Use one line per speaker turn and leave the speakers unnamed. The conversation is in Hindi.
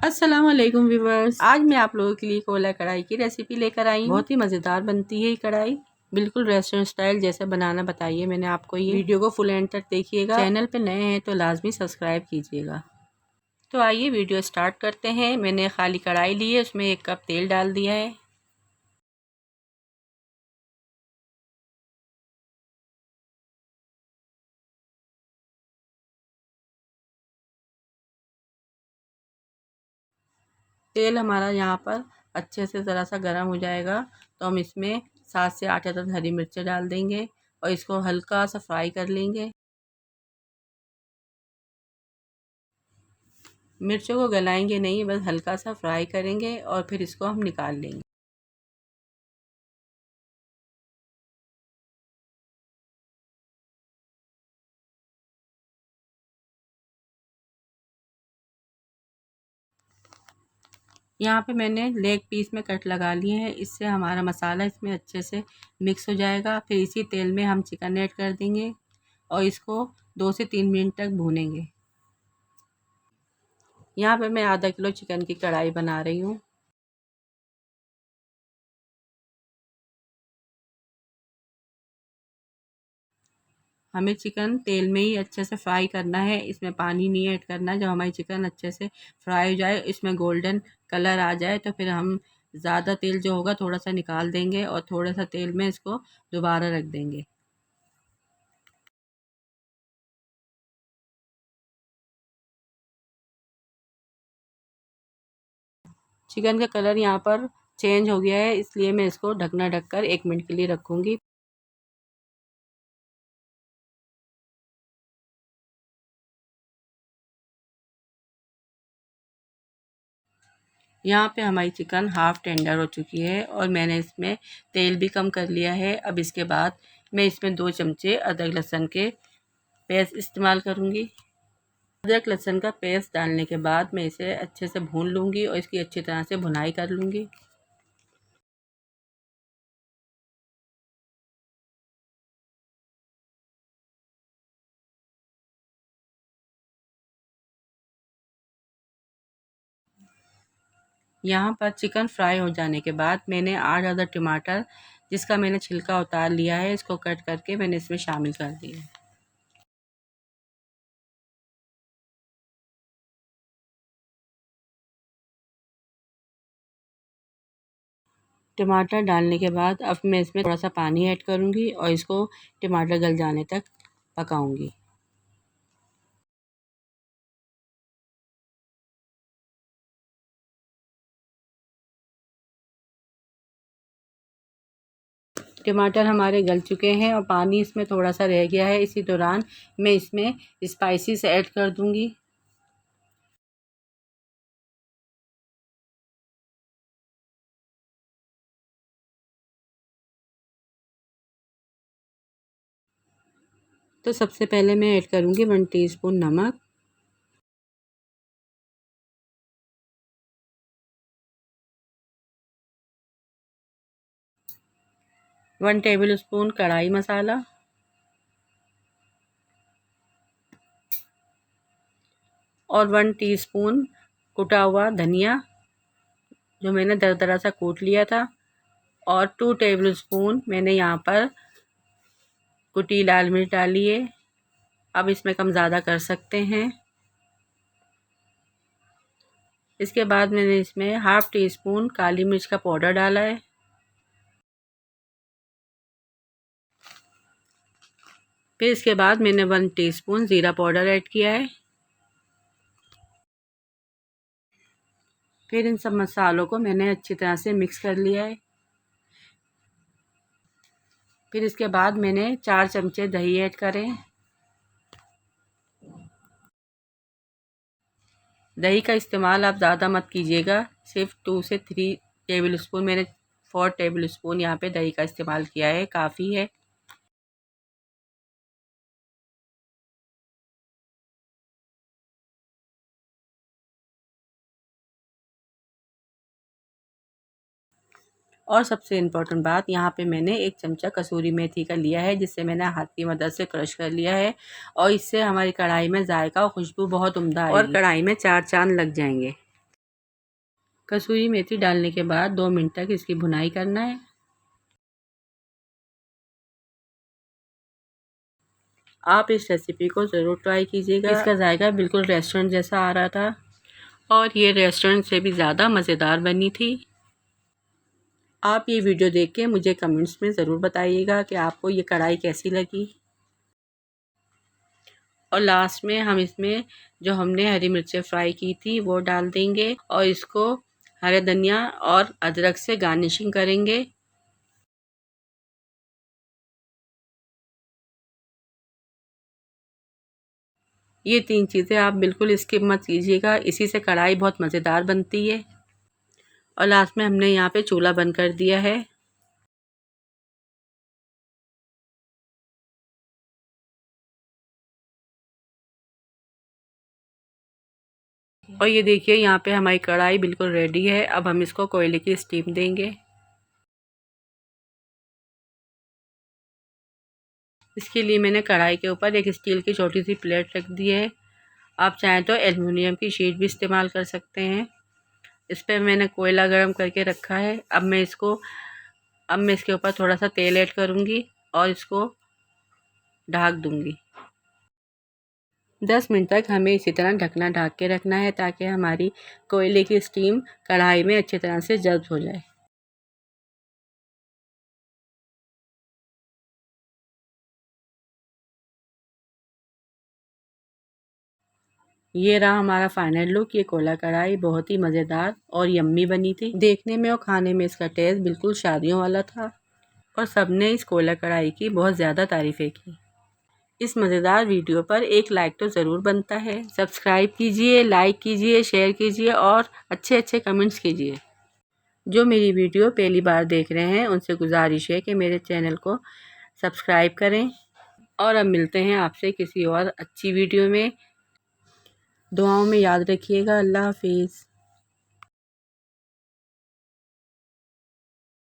अस्सलाम वालेकुम व्यूवर्स, आज मैं आप लोगों के लिए कोला कढ़ाई की रेसिपी लेकर आई हूँ। बहुत ही मज़ेदार बनती है ये कढ़ाई, बिल्कुल रेस्टोरेंट स्टाइल जैसे बनाना बताइए मैंने आपको। ये वीडियो को फुल एंड तक देखिएगा। चैनल पे नए हैं तो लाजमी सब्सक्राइब कीजिएगा। तो आइए वीडियो स्टार्ट करते हैं। मैंने खाली कढ़ाई ली है, उसमें 1 कप तेल डाल दिया है। तेल हमारा यहाँ पर अच्छे से ज़रा सा गर्म हो जाएगा तो हम इसमें 7 से 8 अदद हरी मिर्चें डाल देंगे और इसको हल्का सा फ्राई कर लेंगे। मिर्चों को गलाएंगे नहीं, बस हल्का सा फ्राई करेंगे और फिर इसको हम निकाल लेंगे। यहाँ पे मैंने लेग पीस में कट लगा लिए हैं, इससे हमारा मसाला इसमें अच्छे से मिक्स हो जाएगा। फिर इसी तेल में हम चिकन ऐड कर देंगे और इसको 2 से 3 मिनट तक भूनेंगे। यहाँ पे मैं आधा किलो चिकन की कढ़ाई बना रही हूँ। हमें चिकन तेल में ही अच्छे से फ्राई करना है, इसमें पानी नहीं ऐड करना। जब हमारी चिकन अच्छे से फ्राई हो जाए, इसमें गोल्डन कलर आ जाए तो फिर हम ज़्यादा तेल जो होगा थोड़ा सा निकाल देंगे और थोड़ा सा तेल में इसको दोबारा रख देंगे। चिकन का कलर यहाँ पर चेंज हो गया है, इसलिए मैं इसको ढकना ढककर 1 मिनट के लिए रखूँगी। यहाँ पे हमारी चिकन हाफ़ टेंडर हो चुकी है और मैंने इसमें तेल भी कम कर लिया है। अब इसके बाद मैं इसमें 2 चमचे अदरक लहसुन के पेस्ट इस्तेमाल करूँगी। अदरक लहसुन का पेस्ट डालने के बाद मैं इसे अच्छे से भून लूँगी और इसकी अच्छी तरह से भुनाई कर लूँगी। यहाँ पर चिकन फ्राई हो जाने के बाद मैंने 8 अदद टमाटर, जिसका मैंने छिलका उतार लिया है, इसको कट करके मैंने इसमें शामिल कर दिया है। टमाटर डालने के बाद अब मैं इसमें थोड़ा सा पानी ऐड करूँगी और इसको टमाटर गल जाने तक पकाऊँगी। टमाटर हमारे गल चुके हैं और पानी इसमें थोड़ा सा रह गया है। इसी दौरान मैं इसमें स्पाइसेस ऐड कर दूँगी। तो सबसे पहले मैं ऐड करूँगी 1 टीस्पून नमक, 1 टेबल स्पून कढ़ाई मसाला और 1 टीस्पून कुटा हुआ धनिया, जो मैंने दरदरा सा कूट लिया था, और 2 टेबल स्पून मैंने यहाँ पर कुटी लाल मिर्च डाली है। अब इसमें कम ज़्यादा कर सकते हैं। इसके बाद मैंने इसमें हाफ़ टी स्पून काली मिर्च का पाउडर डाला है। फिर इसके बाद मैंने 1 टीस्पून ज़ीरा पाउडर ऐड किया है। फिर इन सब मसालों को मैंने अच्छी तरह से मिक्स कर लिया है। फिर इसके बाद मैंने 4 चमचे दही ऐड करें। दही का इस्तेमाल आप ज़्यादा मत कीजिएगा, सिर्फ 2 से 3 टेबल स्पून, मैंने 4 टेबल स्पून यहाँ पे दही का इस्तेमाल किया है, काफ़ी है। और सबसे इम्पोर्टेंट बात, यहाँ पे मैंने 1 चमचा कसूरी मेथी का लिया है, जिससे मैंने हाथ की मदद से क्रश कर लिया है और इससे हमारी कढ़ाई में जायका और खुशबू बहुत उम्दा आएगी और कढ़ाई में 4 चाँद लग जाएंगे। कसूरी मेथी डालने के बाद 2 मिनट तक इसकी भुनाई करना है। आप इस रेसिपी को ज़रूर ट्राई कीजिएगा। इसका जायका बिल्कुल रेस्टोरेंट जैसा आ रहा था और ये रेस्टोरेंट से भी ज़्यादा मज़ेदार बनी थी। आप ये वीडियो देख के मुझे कमेंट्स में ज़रूर बताइएगा कि आपको ये कढ़ाई कैसी लगी। और लास्ट में हम इसमें जो हमने हरी मिर्चें फ्राई की थी वो डाल देंगे और इसको हरे धनिया और अदरक से गार्निशिंग करेंगे। ये 3 चीज़ें आप बिल्कुल स्किप मत कीजिएगा, इसी से कढ़ाई बहुत मज़ेदार बनती है। और लास्ट में हमने यहाँ पे चूल्हा बंद कर दिया है। और ये देखिए यहाँ पे हमारी कढ़ाई बिल्कुल रेडी है। अब हम इसको कोयले की स्टीम देंगे। इसके लिए मैंने कढ़ाई के ऊपर एक स्टील की छोटी सी प्लेट रख दी है। आप चाहें तो एल्युमिनियम की शीट भी इस्तेमाल कर सकते हैं। इस पर मैंने कोयला गर्म करके रखा है। अब मैं इसके ऊपर थोड़ा सा तेल ऐड करूँगी और इसको ढक दूँगी। 10 मिनट तक हमें इसी तरह ढकना ढक के रखना है ताकि हमारी कोयले की स्टीम कढ़ाई में अच्छी तरह से जज़्ब हो जाए। ये रहा हमारा फाइनल लुक। ये कोला कढ़ाई बहुत ही मज़ेदार और यम्मी बनी थी। देखने में और खाने में इसका टेस्ट बिल्कुल शादियों वाला था और सबने इस कोला कढ़ाई की बहुत ज़्यादा तारीफ़ें की। इस मज़ेदार वीडियो पर एक लाइक तो ज़रूर बनता है। सब्सक्राइब कीजिए, लाइक कीजिए, शेयर कीजिए और अच्छे अच्छे कमेंट्स कीजिए। जो मेरी वीडियो पहली बार देख रहे हैं उनसे गुजारिश है कि मेरे चैनल को सब्सक्राइब करें। और अब मिलते हैं आपसे किसी और अच्छी वीडियो में। दुआओं में याद रखिएगा। अल्लाह हाफिज़।